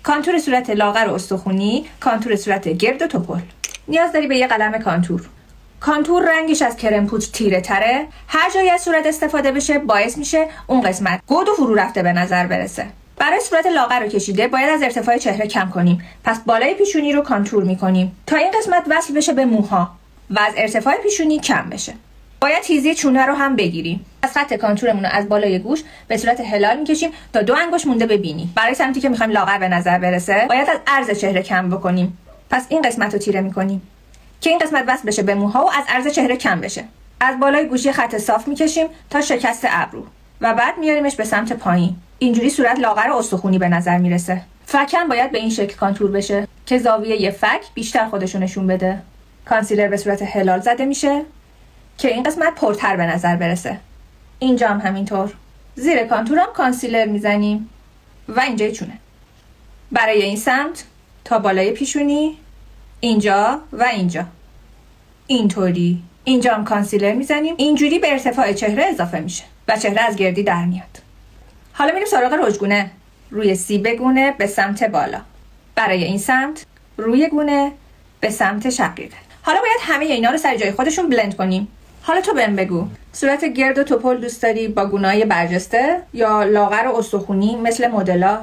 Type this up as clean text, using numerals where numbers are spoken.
کانتور صورت لاغر و استخونی، کانتور صورت گرد و توپل. نیاز داری به یه قلم کانتور. کانتور رنگش از کرم پودر تیره تره. هر جایی از صورت استفاده بشه باعث میشه اون قسمت گود و فرو رفته به نظر برسه. برای صورت لاغر رو کشیده باید از ارتفاع چهره کم کنیم. پس بالای پیشونی رو کانتور میکنیم تا این قسمت وصل بشه به موها و از ارتفاع پیشونی کم بشه. باید تیزی چونه رو هم بگیریم. از خط کانتورمون رو از بالای گوش به صورت هلال میکشیم تا 2 انگشت مونده به بینی. برای سمتی که میخوایم لاغر به نظر برسه باید از عرض چهره کم بکنیم. پس این قسمت رو تیره میکنیم که این قسمت وصل بشه به موها و از عرض چهره کم بشه. از بالای گوشی خط صاف میکشیم تا شکست ابرو و بعد میاریمش به سمت پایین. اینجوری صورت لاغر و استخونی به نظر میرسه. فکم باید به این شکل کانتور بشه که زاویه یه فک بیشتر خودشو نشون بده. کانسیلر به صورت هلال زده میشه که این قسمت پرتر به نظر برسه. اینجا هم همینطور. زیر کانتور هم کانسیلر میزنیم و اینجای چونه. برای این سمت تا بالای پیشونی، اینجا و اینجا. اینطوری. اینجا هم کانسیلر میزنیم. اینجوری به ارتفاع چهره اضافه میشه و چهره از گردی در میاد. حالا میریم سراغ رژگونه. روی سیب گونه به سمت بالا. برای این سمت روی گونه به سمت شقیقه. حالا باید همه اینا رو سر جای خودشون بلند کنیم. حالا تو بهم بگو، صورت گرد و توپل دوست داری با گونه‌های برجسته یا لاغر و استخونی مثل مدلا؟